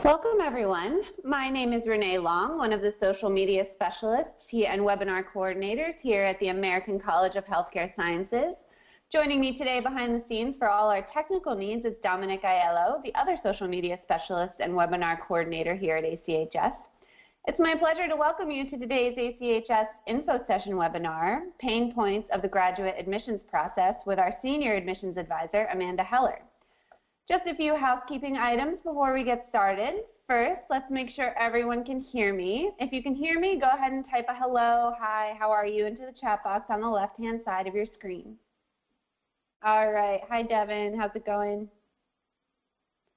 Welcome, everyone. My name is Renee Long, one of the social media specialists and webinar coordinators here at the American College of Healthcare Sciences. Joining me today behind the scenes for all our technical needs is Dominic Aiello, the other social media specialist and webinar coordinator here at ACHS. It's my pleasure to welcome you to today's ACHS Info Session webinar, Pain Points of the Graduate Admissions Process, with our Senior Admissions Advisor, Amanda Heller. Just a few housekeeping items before we get started. First, let's make sure everyone can hear me. If you can hear me, go ahead and type a hello, hi, how are you into the chat box on the left-hand side of your screen. All right. Hi, Devin. How's it going?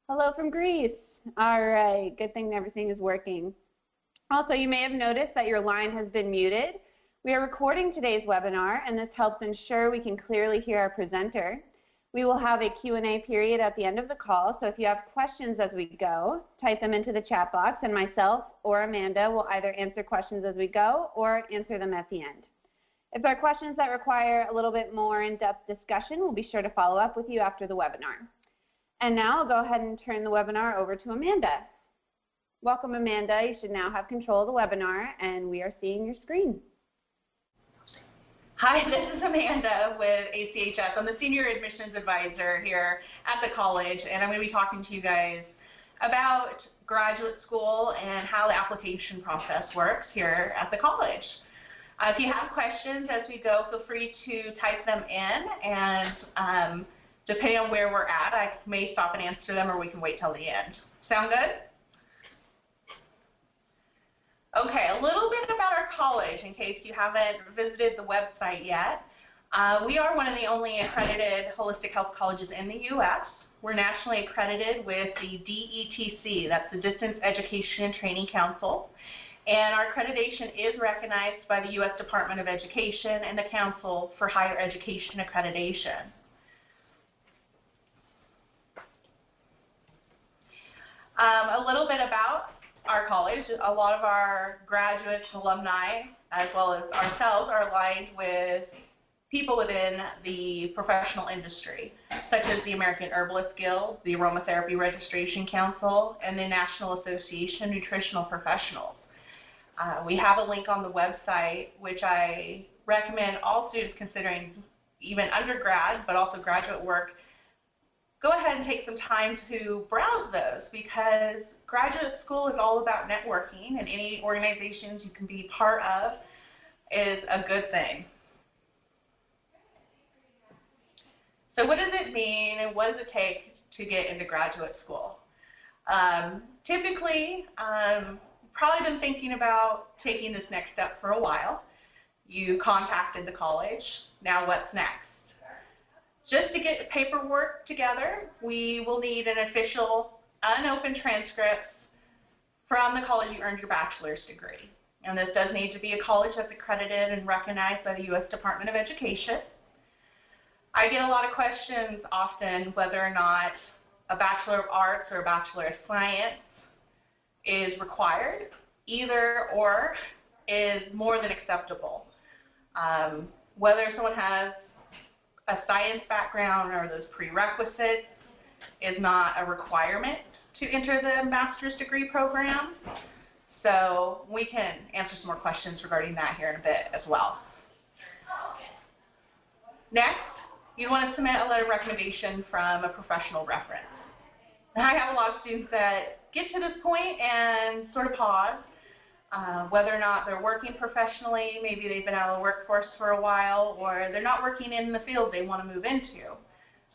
Hello from Greece. All right. Good thing everything is working. Also, you may have noticed that your line has been muted. We are recording today's webinar, and this helps ensure we can clearly hear our presenter. We will have a Q&A period at the end of the call, so if you have questions as we go, type them into the chat box, and myself or Amanda will either answer questions as we go or answer them at the end. If there are questions that require a little bit more in-depth discussion, we'll be sure to follow up with you after the webinar. And now I'll go ahead and turn the webinar over to Amanda. Welcome, Amanda. You should now have control of the webinar, and we are seeing your screen. Hi, this is Amanda with ACHS. I'm the Senior Admissions Advisor here at the college, and I'm going to be talking to you guys about graduate school and how the application process works here at the college. If you have questions as we go, feel free to type them in, and depending on where we're at, I may stop and answer them, or we can wait till the end. Sound good? Okay, a little bit about our college in case you haven't visited the website yet. We are one of the only accredited holistic health colleges in the U.S. We're nationally accredited with the DETC, that's the Distance Education and Training Council, and our accreditation is recognized by the U.S. Department of Education and the Council for Higher Education Accreditation. A little bit about our college. A lot of our graduates, alumni, as well as ourselves, are aligned with people within the professional industry, such as the American Herbalist Guild, the Aromatherapy Registration Council, and the National Association of Nutritional Professionals. We have a link on the website, which I recommend all students considering even undergrad, but also graduate work. Go ahead and take some time to browse those, because graduate school is all about networking, and any organizations you can be part of is a good thing. So what does it mean, and what does it take to get into graduate school? Typically, probably been thinking about taking this next step for a while. You contacted the college. Now what's next? Just to get paperwork together, we will need an official unopened transcripts from the college you earned your bachelor's degree. And this does need to be a college that's accredited and recognized by the U.S. Department of Education. I get a lot of questions often whether or not a Bachelor of Arts or a Bachelor of Science is required. Either or is more than acceptable. Whether someone has a science background or those prerequisites is not a requirement to enter the master's degree program. So we can answer some more questions regarding that here in a bit as well. Next, you want to submit a letter of recommendation from a professional reference. Now, I have a lot of students that get to this point and sort of pause, whether or not they're working professionally, maybe they've been out of the workforce for a while, or they're not working in the field they want to move into.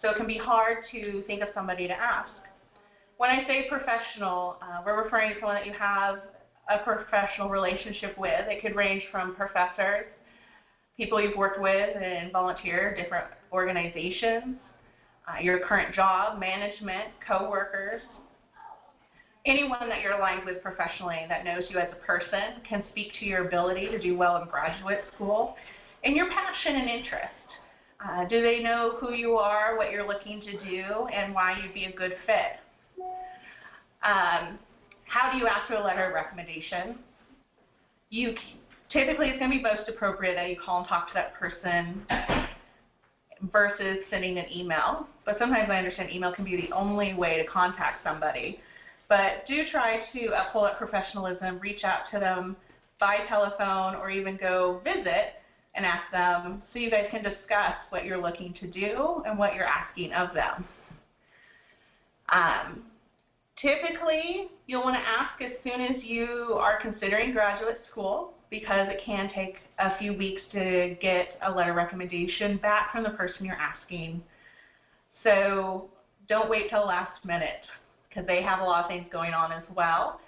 So it can be hard to think of somebody to ask. When I say professional, we're referring to someone that you have a professional relationship with. It could range from professors, people you've worked with and volunteer, different organizations, your current job, management, co-workers. Anyone that you're aligned with professionally that knows you as a person can speak to your ability to do well in graduate school and your passion and interest. Do they know who you are, what you're looking to do, and why you'd be a good fit? How do you ask for a letter of recommendation? Typically, it's going to be most appropriate that you call and talk to that person versus sending an email. But sometimes I understand email can be the only way to contact somebody. But do try to uphold that professionalism, reach out to them by telephone or even go visit and ask them so you guys can discuss what you're looking to do and what you're asking of them. Typically, you'll want to ask as soon as you are considering graduate school, because it can take a few weeks to get a letter recommendation back from the person you're asking. So don't wait till the last minute, because they have a lot of things going on as well.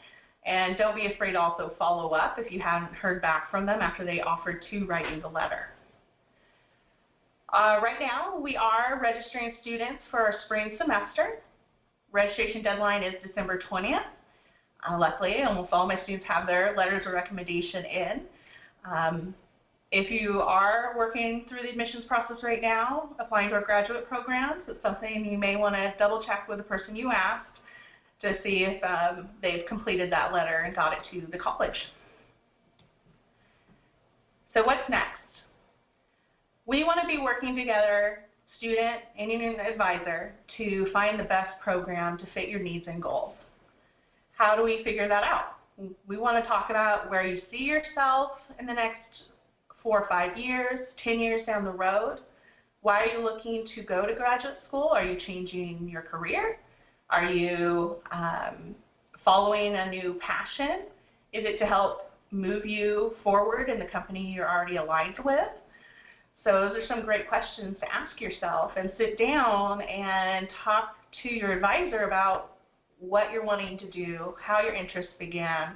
And don't be afraid to also follow up if you haven't heard back from them after they offered to write you the letter. Right now, we are registering students for our spring semester. Registration deadline is December 20th. Luckily, almost all my students have their letters of recommendation in. If you are working through the admissions process right now, applying to our graduate programs, it's something you may want to double check with the person you asked to see if they've completed that letter and got it to the college. So what's next? We want to be working together, student and an advisor, to find the best program to fit your needs and goals. How do we figure that out? We want to talk about where you see yourself in the next 4 or 5 years, 10 years down the road. Why are you looking to go to graduate school? Are you changing your career? Are you following a new passion? Is it to help move you forward in the company you're already aligned with? So those are some great questions to ask yourself, and sit down and talk to your advisor about what you're wanting to do, how your interests began,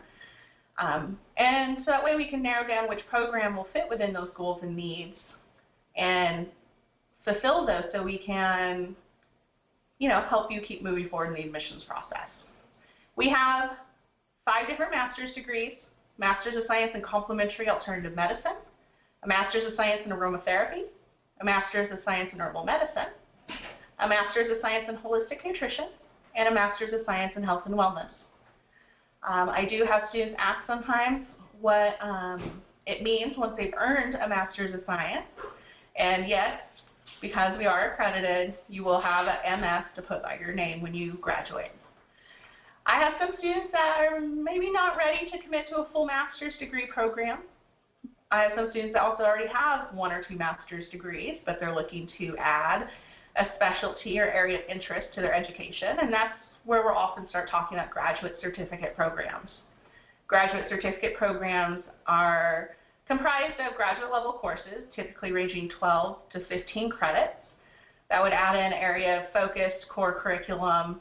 and so that way we can narrow down which program will fit within those goals and needs and fulfill those so we can, help you keep moving forward in the admissions process. We have 5 different master's degrees: Master's of Science in Complementary Alternative Medicine, a Master's of Science in Aromatherapy, a Master's of Science in Herbal Medicine, a Master's of Science in Holistic Nutrition, and a Master's of Science in Health and Wellness. I do have students ask sometimes what it means once they've earned a Master's of Science, and yes, because we are accredited, you will have an MS to put by your name when you graduate. I have some students that are maybe not ready to commit to a full master's degree program. I have some students that also already have 1 or 2 master's degrees, but they're looking to add a specialty or area of interest to their education, and that's where we'll often start talking about graduate certificate programs. Graduate certificate programs are comprised of graduate level courses, typically ranging 12 to 15 credits, that would add an area of focused core curriculum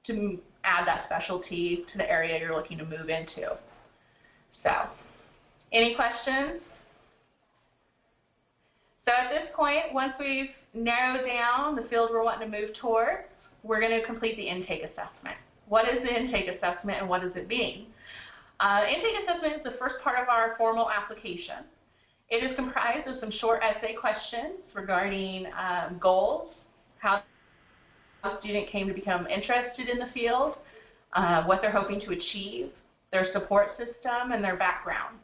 to add that specialty to the area you're looking to move into. So, any questions? So at this point, once we've narrowed down the field we're wanting to move towards, we're going to complete the intake assessment. What is the intake assessment and what does it mean? Intake assessment is the first part of our formal application. It is comprised of some short essay questions regarding goals, how the student came to become interested in the field, what they're hoping to achieve, their support system, and their background.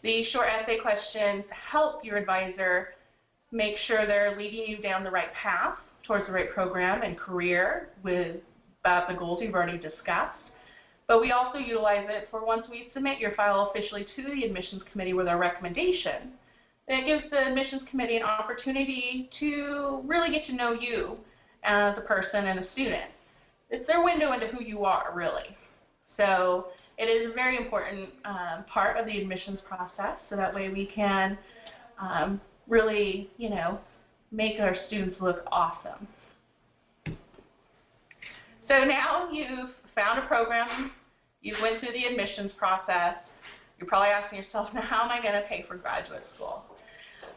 These short essay questions help your advisor make sure they're leading you down the right path towards the right program and career with about the goals you've already discussed. But we also utilize it for once we submit your file officially to the admissions committee with our recommendation. It gives the admissions committee an opportunity to really get to know you as a person and a student. It's their window into who you are, really. So it is a very important part of the admissions process, so that way we can really, make our students look awesome. So now you've found a program, you went through the admissions process, you're probably asking yourself, now how am I going to pay for graduate school?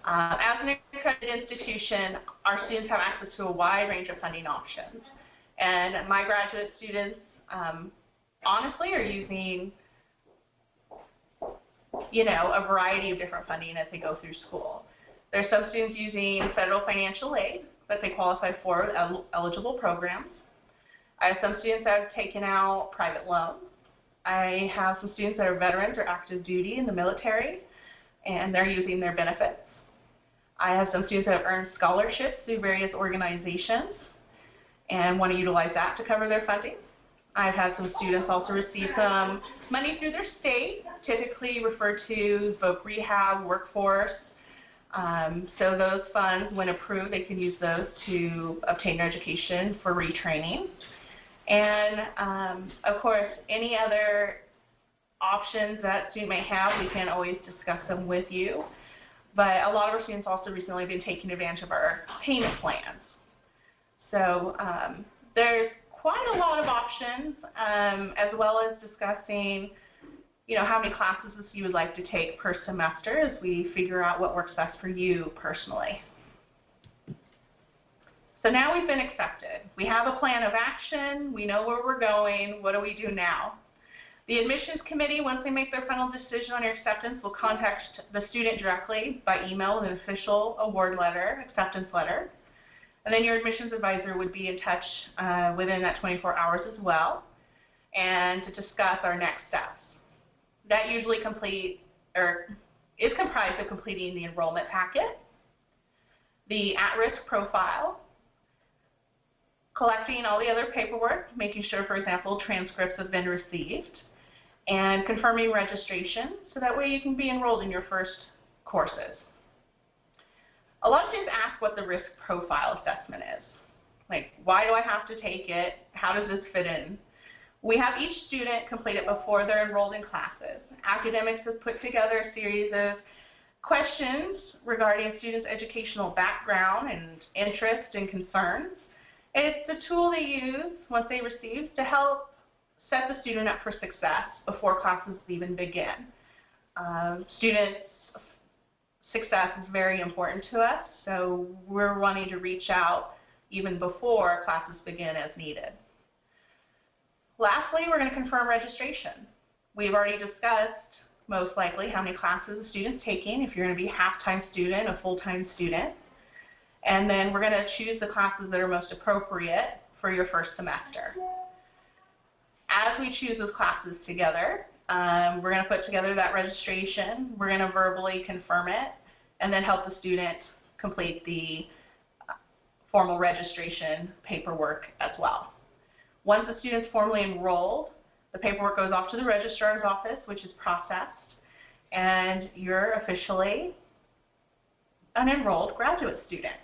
As an accredited institution, our students have access to a wide range of funding options. And my graduate students, honestly, are using, a variety of different funding as they go through school. There's some students using federal financial aid that they qualify for eligible programs. I have some students that have taken out private loans. I have some students that are veterans or active duty in the military, and they're using their benefits. I have some students that have earned scholarships through various organizations and want to utilize that to cover their funding. I've had some students also receive some money through their state, typically referred to voc rehab, workforce. So those funds, when approved, they can use those to obtain education for retraining. And of course, any other options that student may have, we can always discuss them with you. But a lot of our students also recently been taking advantage of our payment plans. So there's quite a lot of options, as well as discussing, how many classes you would like to take per semester as we figure out what works best for you personally. So now we've been accepted. We have a plan of action. We know where we're going. What do we do now? The admissions committee, once they make their final decision on your acceptance, will contact the student directly by email with an official award letter, acceptance letter. And then your admissions advisor would be in touch within that 24 hours as well, and to discuss our next steps. That usually is comprised of completing the enrollment packet, the at-risk profile, collecting all the other paperwork, making sure, for example, transcripts have been received, and confirming registration, so that way you can be enrolled in your first courses. A lot of students ask what the risk profile assessment is. Like, why do I have to take it? How does this fit in? We have each student complete it before they're enrolled in classes. Academics has put together a series of questions regarding a student's educational background and interest and concerns. It's the tool they use once they receive to help set the student up for success before classes even begin. Students' success is very important to us, so we're wanting to reach out even before classes begin as needed. Lastly, we're going to confirm registration. We've already discussed, most likely, how many classes the student's taking, if you're going to be a half-time student, a full-time student. And then we're going to choose the classes that are most appropriate for your first semester. As we choose those classes together, we're going to put together that registration. We're going to verbally confirm it, and then help the student complete the formal registration paperwork as well. Once the student's formally enrolled, the paperwork goes off to the registrar's office, which is processed, and you're officially an enrolled graduate student.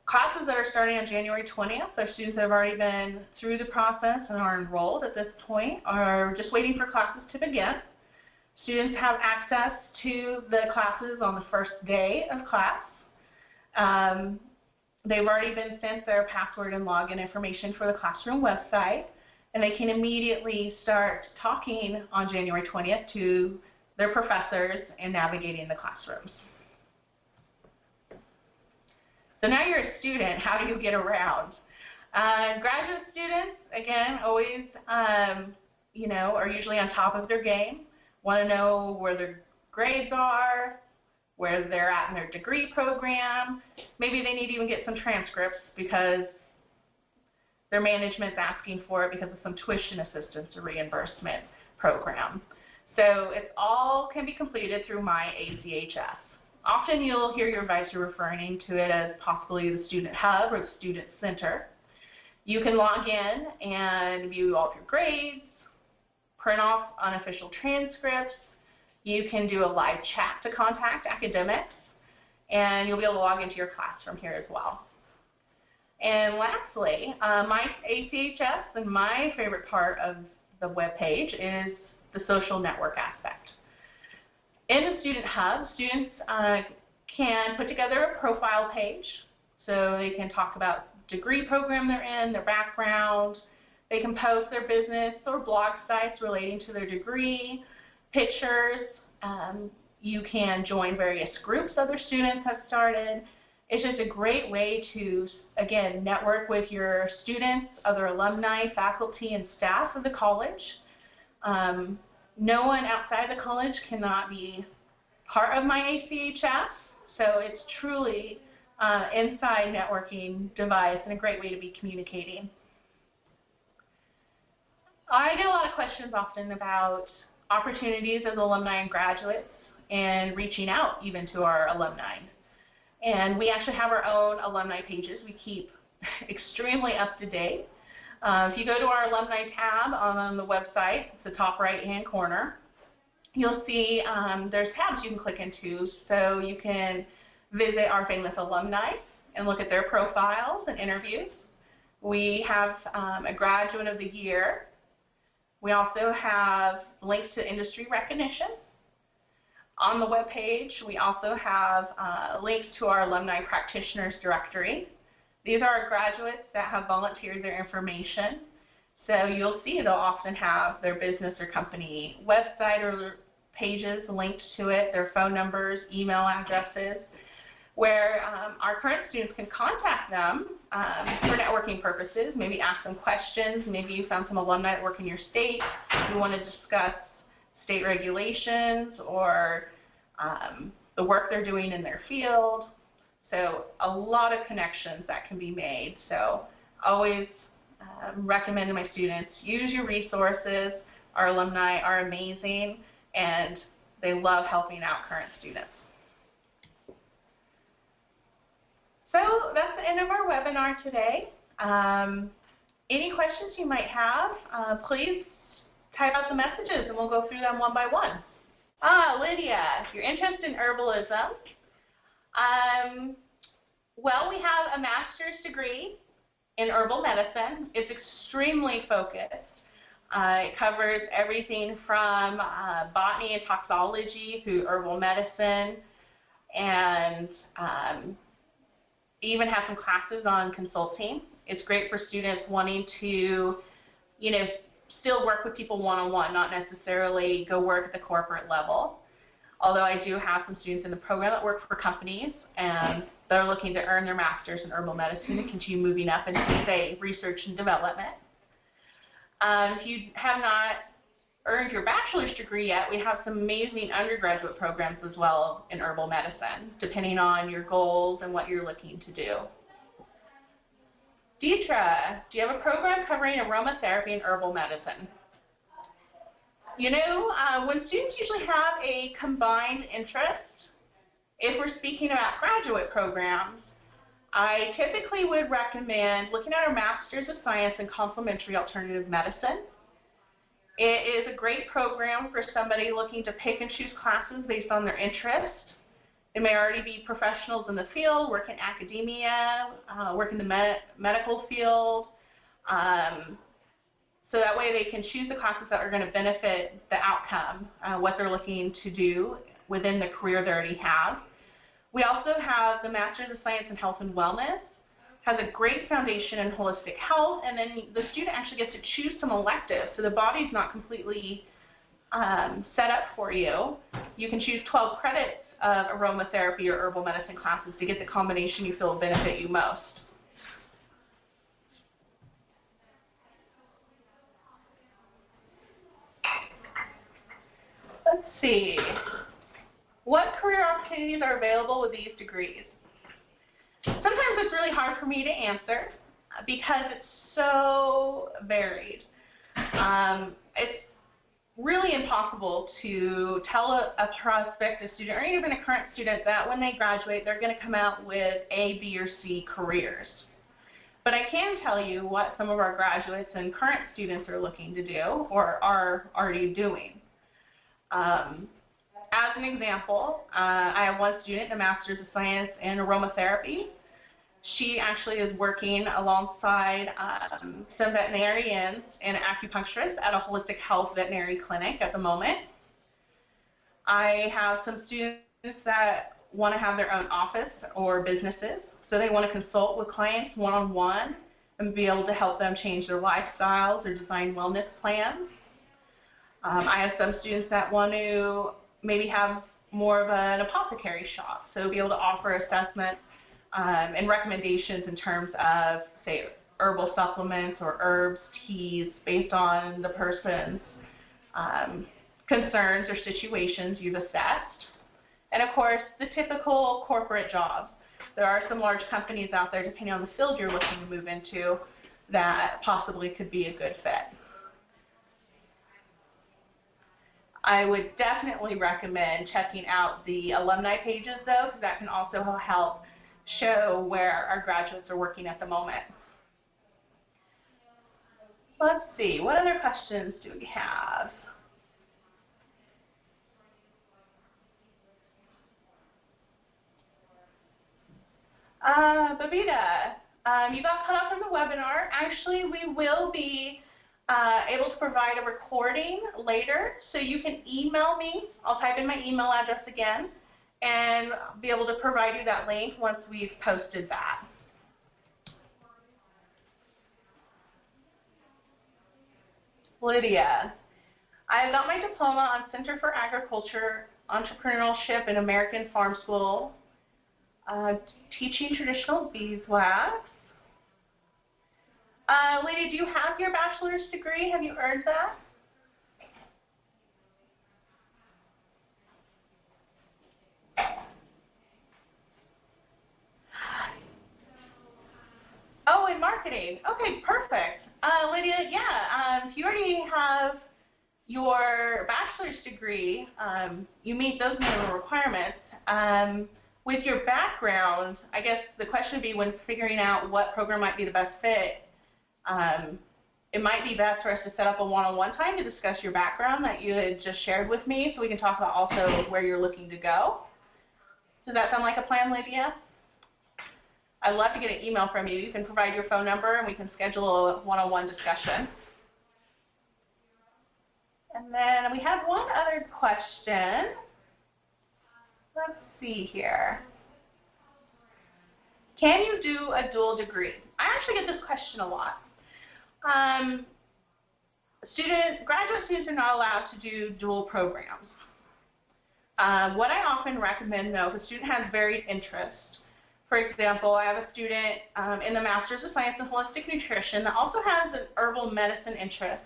Classes that are starting on January 20th, our students that have already been through the process and are enrolled at this point are just waiting for classes to begin. Students have access to the classes on the first day of class. They've already been sent their password and login information for the classroom website, and they can immediately start talking on January 20th to their professors and navigating the classrooms. So now you're a student, how do you get around? Graduate students, again, always are usually on top of their game, want to know where their grades are, where they're at in their degree program. Maybe they need to even get some transcripts because their management's asking for it because of some tuition assistance or reimbursement program. So it all can be completed through my ACHS. Often you'll hear your advisor referring to it as possibly the Student Hub or the Student Center. You can log in and view all of your grades, print off unofficial transcripts. You can do a live chat to contact academics, and you'll be able to log into your class from here as well. And lastly, my ACHS and my favorite part of the web page is the social network aspect. In the Student Hub, students can put together a profile page, so they can talk about degree program they're in, their background. They can post their business or blog sites relating to their degree, pictures. You can join various groups other students have started. It's just a great way to, again, network with your students, other alumni, faculty, and staff of the college. No one outside the college cannot be part of my ACHS, so it's truly an inside networking device and a great way to be communicating. I get a lot of questions often about opportunities as alumni and graduates and reaching out even to our alumni. And we actually have our own alumni pages we keep extremely up to date. If you go to our alumni tab on the website, it's the top right-hand corner, you'll see there's tabs you can click into, so you can visit our famous alumni and look at their profiles and interviews. We have a graduate of the year. We also have links to industry recognition. On the web page, we also have links to our alumni practitioners directory. These are our graduates that have volunteered their information. So you'll see they'll often have their business or company website or pages linked to it, their phone numbers, email addresses, where our current students can contact them for networking purposes, maybe ask them questions. Maybe you found some alumni that work in your state. You want to discuss state regulations or the work they're doing in their field. So a lot of connections that can be made. So always recommend to my students, use your resources. Our alumni are amazing, and they love helping out current students. So that's the end of our webinar today. Any questions you might have, please type out the messages and we'll go through them one by one. Lydia, your interest in herbalism. Well, we have a master's degree in herbal medicine. It's extremely focused. It covers everything from botany and toxicology through herbal medicine, and even have some classes on consulting. It's great for students wanting to, still work with people one-on-one, not necessarily go work at the corporate level. Although I do have some students in the program that work for companies, and they're looking to earn their master's in herbal medicine and continue moving up into, say, research and development. If you have not earned your bachelor's degree yet, we have some amazing undergraduate programs as well in herbal medicine, depending on your goals and what you're looking to do. Deetra, do you have a program covering aromatherapy and herbal medicine? When students usually have a combined interest, if we're speaking about graduate programs, I typically would recommend looking at our Master's of Science in Complementary Alternative Medicine. It is a great program for somebody looking to pick and choose classes based on their interest. They may already be professionals in the field, work in academia, work in the medical field. So that way they can choose the classes that are going to benefit the outcome, what they're looking to do within the career they already have. We also have the Master's of Science in Health and Wellness. Has a great foundation in holistic health, and then the student actually gets to choose some electives, so the body's not completely set up for you. You can choose 12 credits of aromatherapy or herbal medicine classes to get the combination you feel will benefit you most. Let's see. What career opportunities are available with these degrees? Sometimes it's really hard for me to answer because it's so varied. It's really impossible to tell a prospective student or even a current student that when they graduate they're going to come out with A, B, or C careers. But I can tell you what some of our graduates and current students are looking to do or are already doing. As an example, I have one student in a Master's of Science in Aromatherapy. She actually is working alongside some veterinarians and acupuncturists at a holistic health veterinary clinic at the moment. I have some students that want to have their own office or businesses, so they want to consult with clients one-on-one and be able to help them change their lifestyles or design wellness plans. I have some students that want to maybe have more of an apothecary shop, so be able to offer assessments and recommendations in terms of, say, herbal supplements or herbs, teas, based on the person's concerns or situations you've assessed. And of course, the typical corporate jobs. There are some large companies out there, depending on the field you're looking to move into, that possibly could be a good fit. I would definitely recommend checking out the alumni pages, though, because that can also help show where our graduates are working at the moment. Let's see, what other questions do we have? Babita, you got cut off from the webinar. Actually, we will be able to provide a recording later, so you can email me. I'll type in my email address again and be able to provide you that link once we've posted that. Lydia, I got my diploma on Center for Agriculture, Entrepreneurship in American Farm School, teaching traditional beeswax. Lydia, do you have your bachelor's degree? Have you earned that? Oh, in marketing. Okay, perfect. Lydia, yeah, if you already have your bachelor's degree, you meet those minimum requirements. With your background, I guess the question would be when figuring out what program might be the best fit, it might be best for us to set up a one-on-one time to discuss your background that you had just shared with me so we can talk about also where you're looking to go. Does that sound like a plan, Lydia? I'd love to get an email from you. You can provide your phone number and we can schedule a one-on-one discussion. And then we have one other question. Let's see here. Can you do a dual degree? I actually get this question a lot. Graduate students are not allowed to do dual programs. What I often recommend, though, if a student has varied interests, for example, I have a student in the Master's of Science in Holistic Nutrition that also has an herbal medicine interest.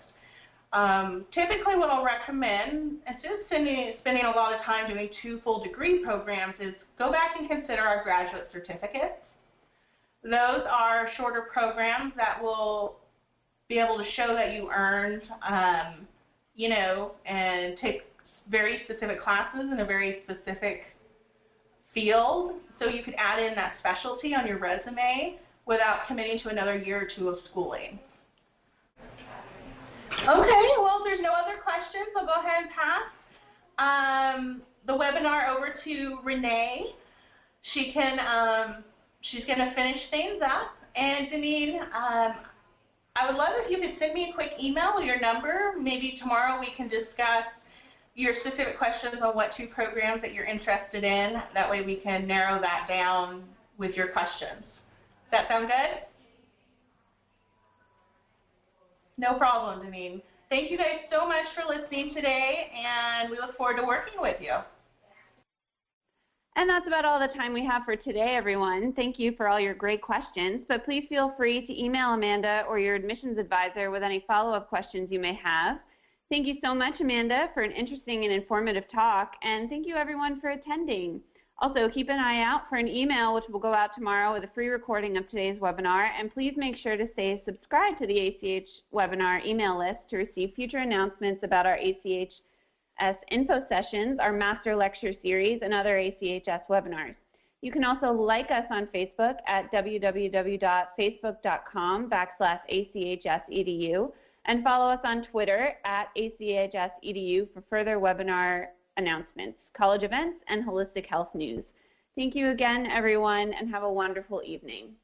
Typically what I'll recommend, instead of spending a lot of time doing 2 full degree programs, is go back and consider our graduate certificates. Those are shorter programs that will be able to show that you earned, you know, and take very specific classes in a very specific field, so you could add in that specialty on your resume without committing to another year or 2 of schooling. Okay, well, if there's no other questions, I'll go ahead and pass the webinar over to Renee. She can, she's going to finish things up. And Deneen, I would love if you could send me a quick email or your number. Maybe tomorrow we can discuss your specific questions on what 2 programs that you're interested in. That way we can narrow that down with your questions. Does that sound good? No problem, Deneen. Thank you guys so much for listening today, and we look forward to working with you. And that's about all the time we have for today, everyone. Thank you for all your great questions, but please feel free to email Amanda or your admissions advisor with any follow-up questions you may have. Thank you so much, Amanda, for an interesting and informative talk, and thank you, everyone, for attending. Also, keep an eye out for an email which will go out tomorrow with a free recording of today's webinar, and please make sure to stay subscribed to the ACH webinar email list to receive future announcements about our ACHS info sessions, our master lecture series, and other ACHS webinars. You can also like us on Facebook at www.facebook.com/ACHS.edu and follow us on Twitter at ACHS.edu for further webinar announcements, college events, and holistic health news. Thank you again, everyone, and have a wonderful evening.